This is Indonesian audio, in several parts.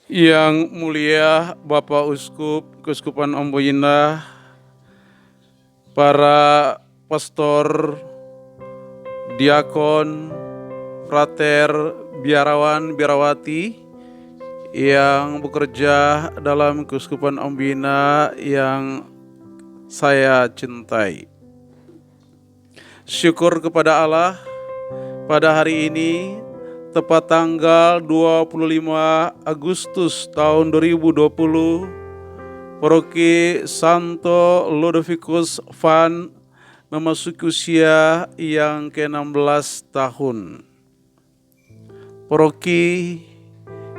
Yang mulia Bapak Uskup, Keuskupan Omboi Indah, para pastor, diakon, frater, biarawan, biarawati yang bekerja dalam Keuskupan Omboi Indah yang saya cintai. Syukur kepada Allah, pada hari ini tepat tanggal 25 Agustus tahun 2020, Paroki Santo Ludovicus Van memasuki usia yang ke-16 tahun. Paroki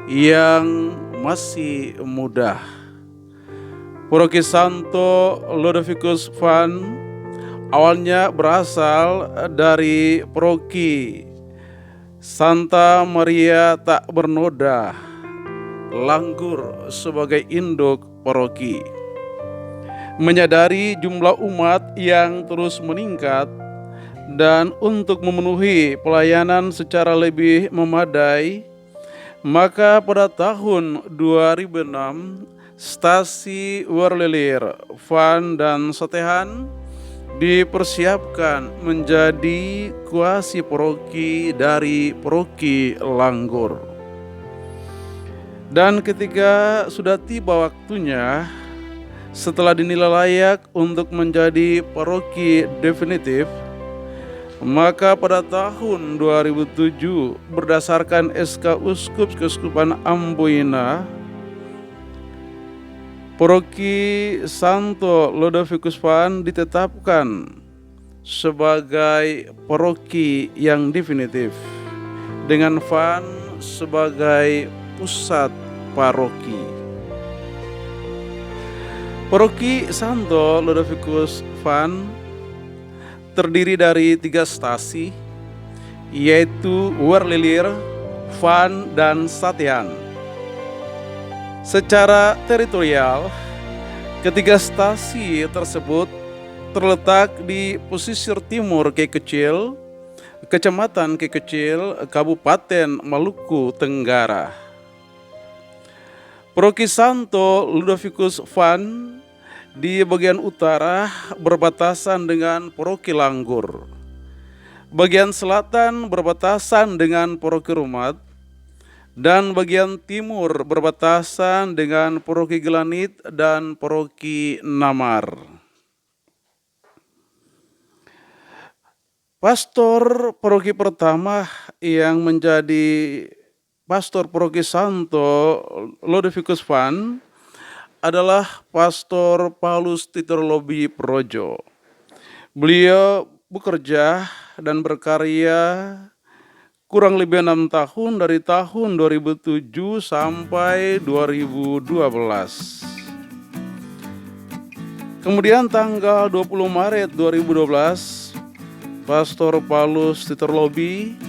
yang masih muda. Paroki Santo Ludovicus Van awalnya berasal dari Paroki Santa Maria Tak Bernoda, Langgur sebagai induk paroki. Menyadari jumlah umat yang terus meningkat dan untuk memenuhi pelayanan secara lebih memadai, maka pada tahun 2006 stasi Werlilir, Van dan Satehan dipersiapkan menjadi kuasi paroki dari Paroki Langgur. Dan ketika sudah tiba waktunya, setelah dinilai layak untuk menjadi paroki definitif, maka pada tahun 2007 berdasarkan SK Uskup Keuskupan Omboi Indah, Paroki Santo Ludovicus Van ditetapkan sebagai paroki yang definitif dengan Van sebagai pusat paroki. Paroki Santo Ludovicus Van terdiri dari 3 stasi, yaitu Werlilir, Van, dan Satehan. Secara teritorial, ketiga stasi tersebut terletak di pesisir timur Kei Kecil, Kecamatan Kei Kecil, Kabupaten Maluku Tenggara. Paroki Santo Ludovicus Van di bagian utara berbatasan dengan Paroki Langgur. Bagian selatan berbatasan dengan Paroki Rumat, dan bagian timur berbatasan dengan Paroki Gelanit dan Paroki Namar. Pastor paroki pertama yang menjadi pastor Paroki Santo Ludovicus Van adalah Pastor Paulus Titorlobi Projo. Beliau bekerja dan berkarya kurang lebih 6 tahun dari tahun 2007 sampai 2012. Kemudian tanggal 20 Maret 2012, Pastor Paulus Titorlobi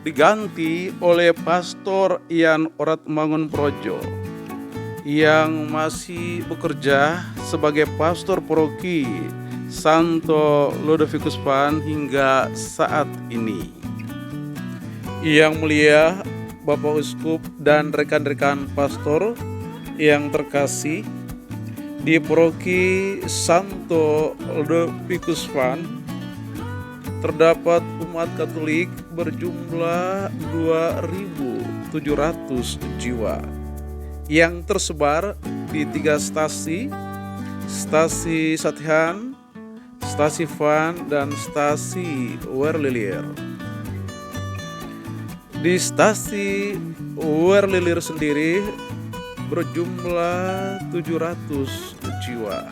diganti oleh Pastor Ian Oratmangun Projo yang masih bekerja sebagai pastor paroki Santo Ludovicus Van hingga saat ini. Yang mulia Bapak Uskup dan rekan-rekan pastor yang terkasih, di Paroki Santo Ludovicus Van terdapat umat Katolik berjumlah 2.700 jiwa yang tersebar di 3 stasi, stasi Satehan, stasi Van, dan stasi Werlilir. Di stasi Werlilir sendiri berjumlah 700 jiwa.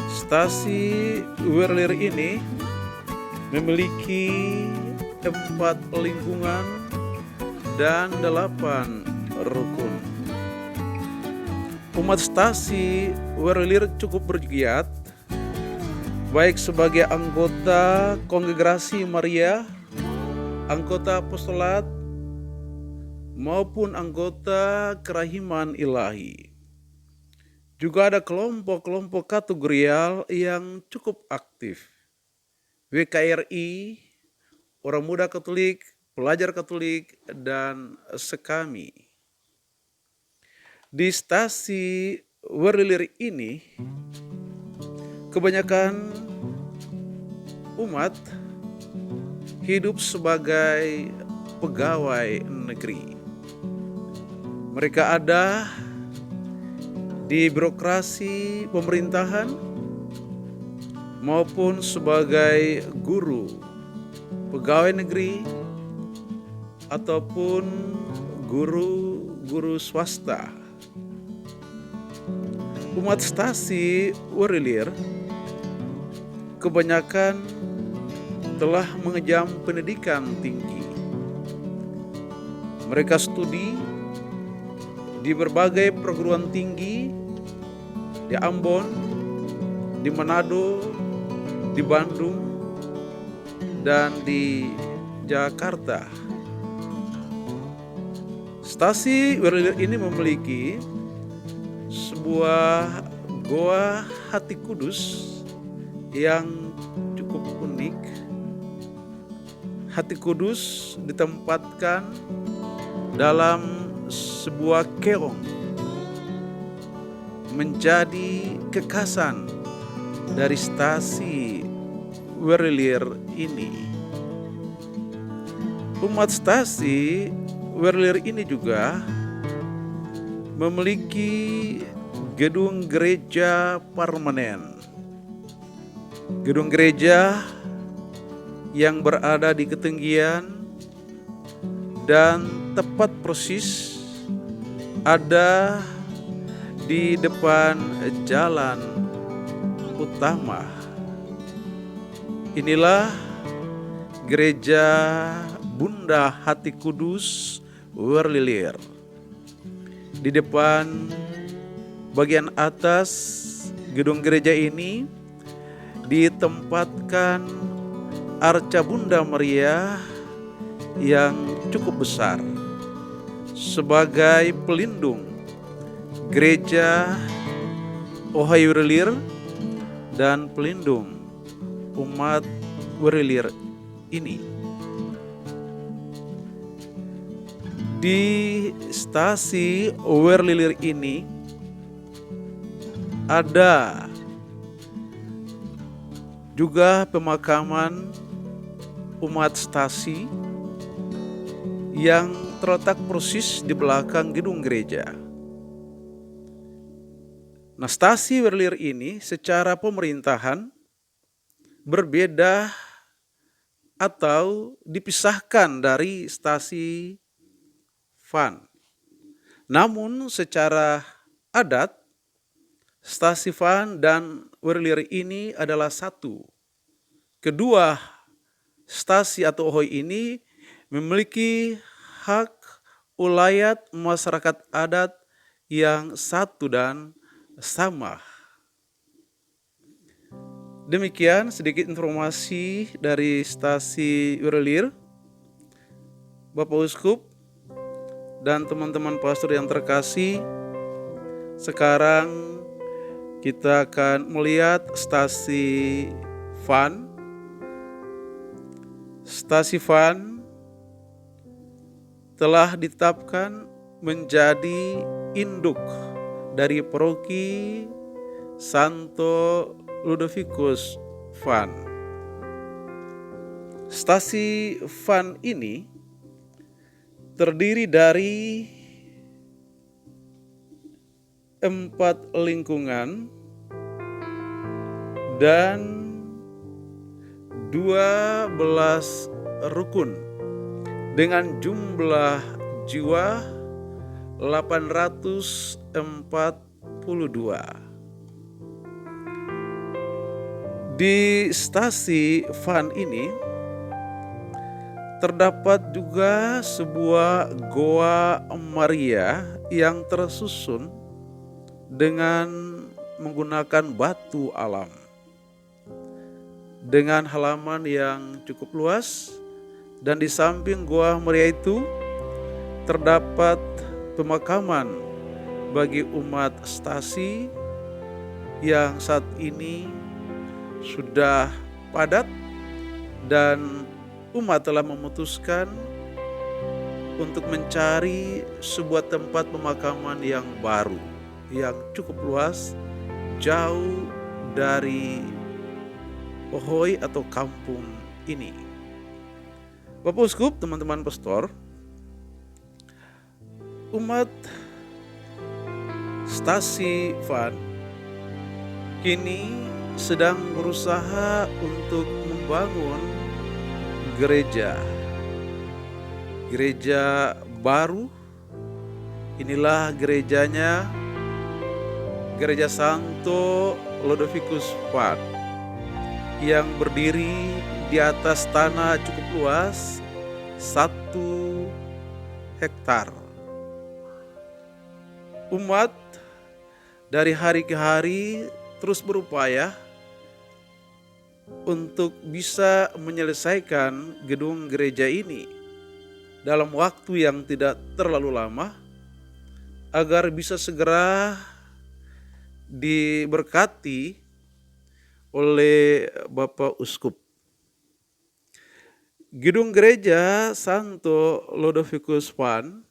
Stasi Werlilir ini memiliki 4 lingkungan dan 8 rukun. Umat stasi Werlilir cukup bergiat, baik sebagai anggota Kongregasi Maria, anggota apostolat, maupun anggota Kerahiman Ilahi. Juga ada kelompok-kelompok kategorial yang cukup aktif. WKRI, Orang Muda Katolik, pelajar Katolik, dan sekami. Di stasi Werlilir ini, kebanyakan umat hidup sebagai pegawai negeri. Mereka ada di birokrasi pemerintahan maupun sebagai guru, pegawai negeri, ataupun guru swasta. Umat stasi Werlilir kebanyakan telah mengejam pendidikan tinggi. Mereka studi di berbagai perguruan tinggi di Ambon, di Manado, di Bandung, dan di Jakarta. Stasi Werlilir ini memiliki sebuah goa hati kudus yang cukup unik. Hati kudus ditempatkan dalam sebuah keong, menjadi kekhasan dari stasi Werlilir ini. Umat stasi Werlilir ini juga memiliki gedung gereja permanen. Gedung gereja yang berada di ketinggian dan tepat persis ada di depan jalan utama. Inilah gereja Bunda Hati Kudus Werlilir. Di depan bagian atas gedung gereja ini ditempatkan arca Bunda Maria yang cukup besar sebagai pelindung gereja Ohai Werlilir dan pelindung umat Werlilir ini. Di stasi Werlilir ini ada juga pemakaman umat stasi yang terletak persis di belakang gedung gereja. Nah, stasi Werlilir ini secara pemerintahan berbeda atau dipisahkan dari stasi Van. Namun secara adat, stasi Van dan Werlilir ini adalah satu. Kedua stasi atau ohoi ini memiliki hak ulayat masyarakat adat yang satu dan sama. Demikian sedikit informasi dari stasi Werlilir. Bapak Uskup dan teman-teman pastor yang terkasih, sekarang kita akan melihat stasi Van. Stasi Van telah ditetapkan menjadi induk dari paroki Santo Ludovicus Van. Stasi Van ini terdiri dari 4 lingkungan dan 12 rukun dengan jumlah jiwa 842. Di stasi Van ini terdapat juga sebuah goa Maria yang tersusun dengan menggunakan batu alam. Dengan halaman yang cukup luas, dan di samping goa Maria itu terdapat pemakaman bagi umat stasi yang saat ini sudah padat, dan umat telah memutuskan untuk mencari sebuah tempat pemakaman yang baru, yang cukup luas, jauh dari Ohoi atau kampung ini. Bapak Uskup, teman-teman pastor, umat Stasi Van kini sedang berusaha untuk membangun gereja baru. Inilah gerejanya, Gereja Santo Lodovicus Van, yang berdiri di atas tanah cukup luas 1 hektar. Umat dari hari ke hari terus berupaya untuk bisa menyelesaikan gedung gereja ini dalam waktu yang tidak terlalu lama, agar bisa segera diberkati oleh Bapak Uskup. Gedung gereja Santo Lodovicus Van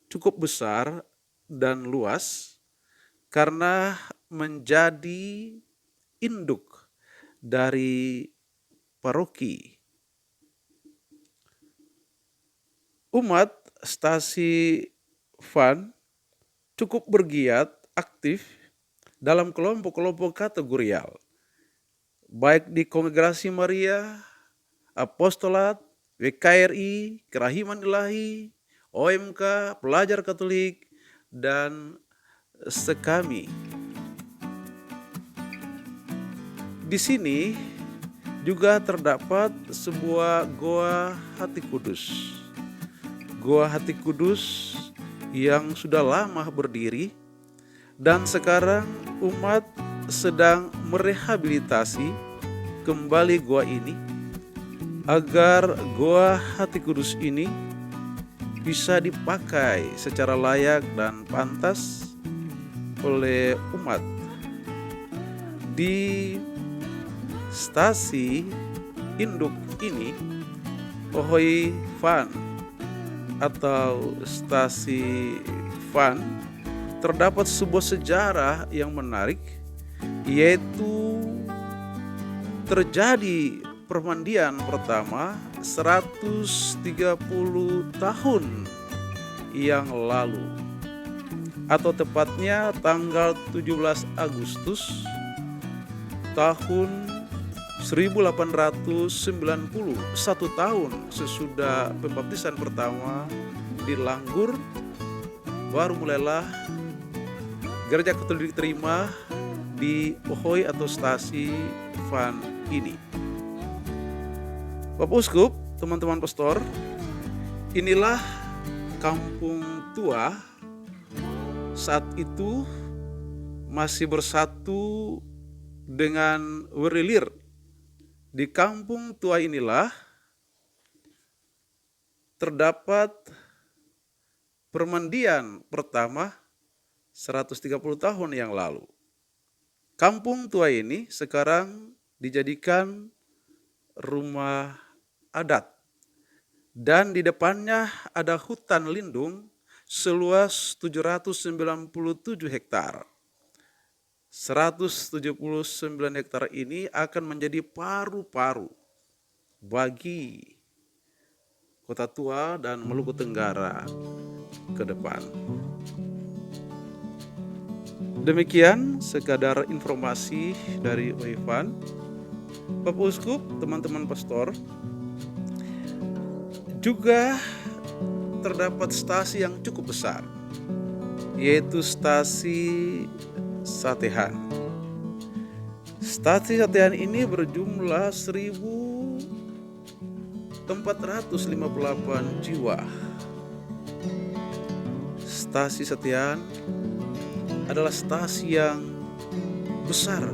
cukup besar dan luas karena menjadi induk dari paroki. Umat Stasi Van cukup bergiat aktif dalam kelompok-kelompok kategorial, baik di Kongregasi Maria, Apostolat, WKRI, Kerahiman Ilahi, OMK, Pelajar Katolik, dan Sekami. Di sini juga terdapat sebuah Goa Hati Kudus. Goa Hati Kudus yang sudah lama berdiri, dan sekarang umat sedang merehabilitasi kembali goa ini agar Goa Hati Kudus ini bisa dipakai secara layak dan pantas oleh umat. Di stasi induk ini, Ohoi Van atau Stasi Van, terdapat sebuah sejarah yang menarik, yaitu terjadi permandian pertama 130 tahun yang lalu, atau tepatnya tanggal 17 Agustus tahun 1890, 1 tahun sesudah pembaptisan pertama di Langgur, baru mulailah gereja Katolik diterima di Ohoi atau Stasi Van ini. Bapak Uskup, teman-teman pastor, inilah kampung tua saat itu masih bersatu dengan Werlilir. Di kampung tua inilah terdapat permandian pertama 130 tahun yang lalu. Kampung tua ini sekarang dijadikan rumah adat, dan di depannya ada hutan lindung seluas 797 hektar. 179 hektar ini akan menjadi paru-paru bagi Kota Tua dan Maluku Tenggara ke depan. Demikian sekadar informasi dari Ohoi Van. Bapak Uskup, teman-teman pastor, juga terdapat stasi yang cukup besar, yaitu Stasi Satehan. Stasi Satehan ini berjumlah 1.458 jiwa. Stasi Satehan adalah stasi yang besar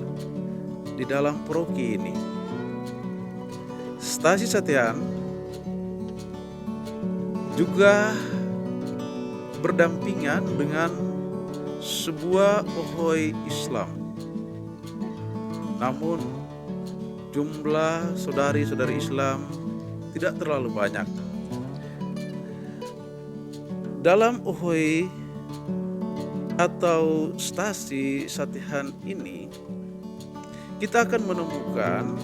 di dalam paroki ini. Stasi Satehan juga berdampingan dengan sebuah Ohoi Islam. Namun jumlah saudari-saudari Islam tidak terlalu banyak. Dalam Ohoi atau stasi Satihan ini, kita akan menemukan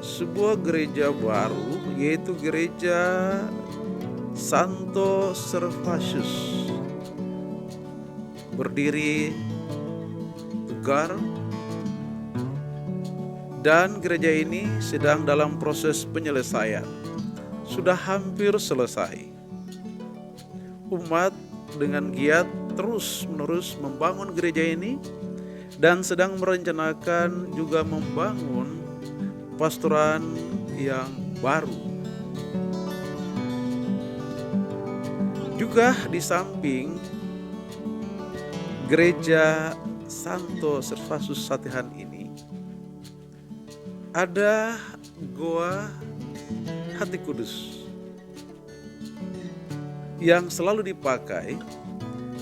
sebuah gereja baru, yaitu gereja Santo Servatius, berdiri tegar, dan gereja ini sedang dalam proses penyelesaian. Sudah hampir selesai. Umat dengan giat terus-menerus membangun gereja ini dan sedang merencanakan juga membangun pastoran yang baru. Juga di samping gereja Santo Servatius Satihan ini ada Goa Hati Kudus yang selalu dipakai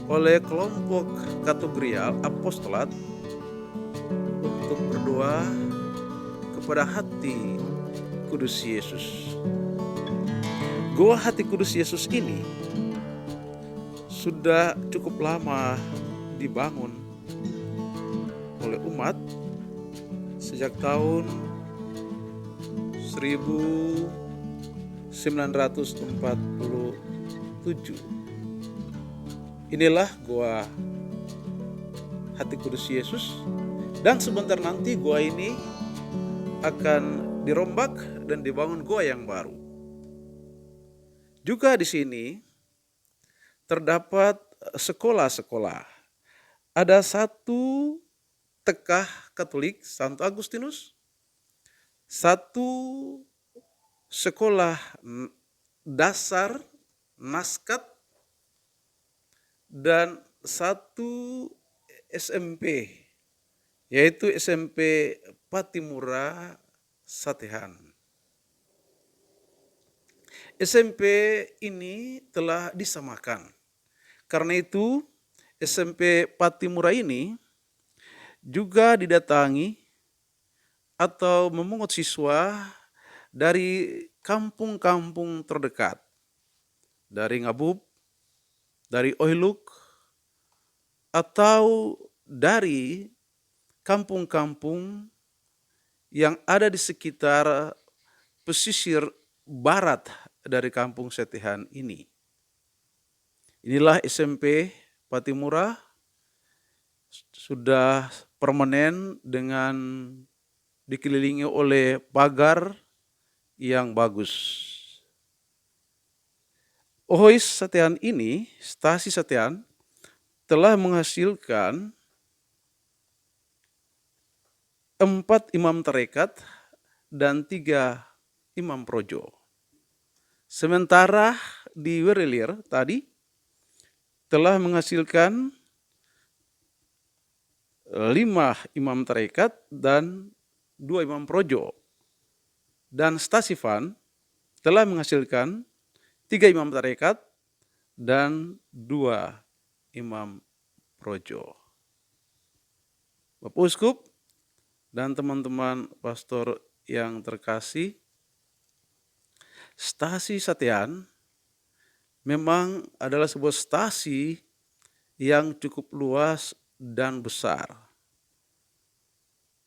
oleh kelompok kategorial apostolat untuk berdoa kepada hati kudus Yesus. Goa Hati Kudus Yesus ini sudah cukup lama dibangun oleh umat sejak tahun 1947. Inilah Goa Hati Kudus Yesus, dan sebentar nanti goa ini akan dirombak dan dibangun goa yang baru. Juga di sini terdapat sekolah-sekolah. Ada satu tekah Katolik Santo Agustinus, satu sekolah dasar Naskat, dan satu SMP, yaitu SMP Patimura Satihan. SMP ini telah disamakan. Karena itu SMP Patimura ini juga didatangi atau memungut siswa dari kampung-kampung terdekat, dari Ngabub, dari Oiluk, atau dari kampung-kampung yang ada di sekitar pesisir barat dari kampung Satihan ini. Inilah SMP Patimura, sudah permanen dengan dikelilingi oleh pagar yang bagus. Ohoi Satihan ini, stasi Satihan, telah menghasilkan 4 imam tarekat dan 3 imam projo. Sementara di Werelir tadi telah menghasilkan 5 imam tarekat dan 2 imam projo. Dan Stasifan telah menghasilkan 3 imam tarekat dan 2 imam projo. Bapak Uskup dan teman-teman pastor yang terkasih, stasi Satihan memang adalah sebuah stasi yang cukup luas dan besar.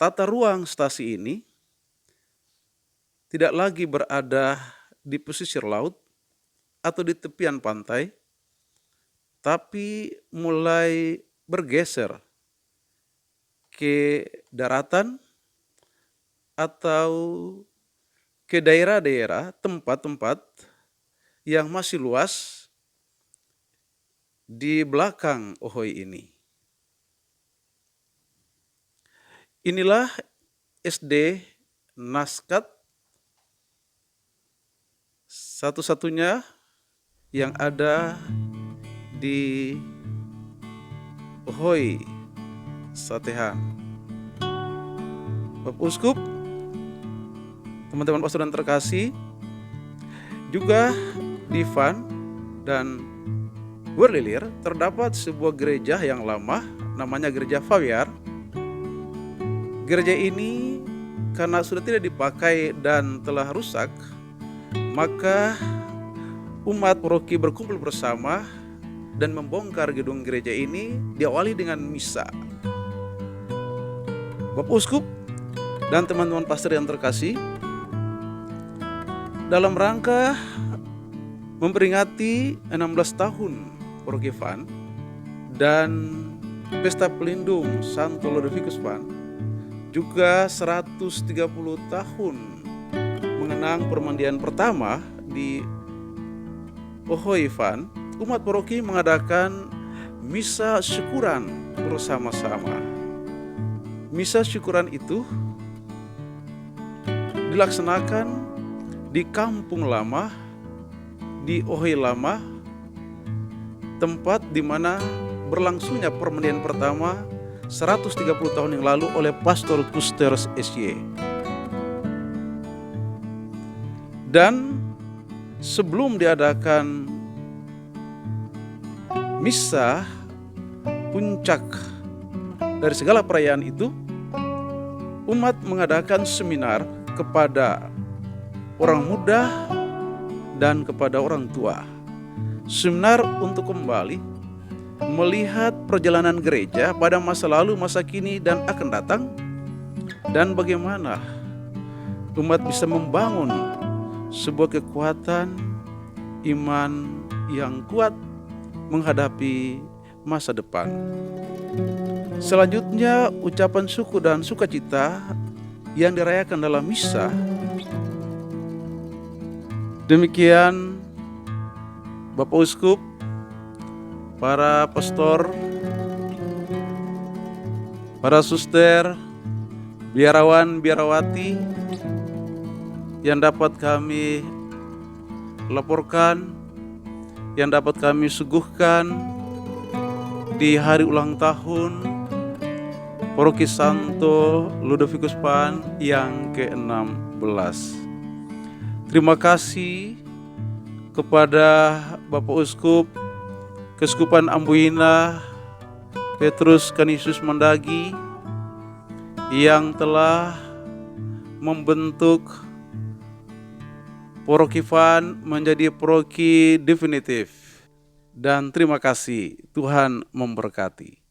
Tata ruang stasi ini tidak lagi berada di pesisir laut atau di tepian pantai, tapi mulai bergeser ke daratan atau ke daerah-daerah, tempat-tempat yang masih luas di belakang Ohoi ini. Inilah SD Naskat, satu-satunya yang ada di Ohoi Satihan. Bapak Uskup, teman-teman pastor yang terkasih, juga di Van dan Werlilir terdapat sebuah gereja yang lama, namanya Gereja Fawiar. Gereja ini karena sudah tidak dipakai dan telah rusak, maka umat paroki berkumpul bersama dan membongkar gedung gereja ini diawali dengan misa. Bapak Uskup dan teman-teman pastor yang terkasih, dalam rangka memperingati 16 tahun Paroki Van dan Pesta Pelindung Santo Ludovicus Van, juga 130 tahun mengenang permandian pertama di Ohoi Van, umat paroki mengadakan misa syukuran bersama-sama. Misa syukuran itu dilaksanakan di Kampung Lama, di Ohoi Lama, tempat di mana berlangsungnya permandian pertama 130 tahun yang lalu oleh Pastor Kusters SY. Dan sebelum diadakan misa puncak dari segala perayaan itu, umat mengadakan seminar kepada orang muda dan kepada orang tua. Seminar untuk kembali melihat perjalanan gereja pada masa lalu, masa kini, dan akan datang, dan bagaimana umat bisa membangun sebuah kekuatan iman yang kuat menghadapi masa depan. Selanjutnya, ucapan syukur dan sukacita yang dirayakan dalam misa. Demikian Bapak Uskup, para pastor, para suster, biarawan, biarawati yang dapat kami laporkan, yang dapat kami suguhkan di hari ulang tahun Paroki Santo Ludovicus Van yang ke-16. Terima kasih kepada Bapak Uskup Keuskupan Amboina Petrus Canisius Mandagi yang telah membentuk Paroki Van menjadi paroki definitif. Dan terima kasih, Tuhan memberkati.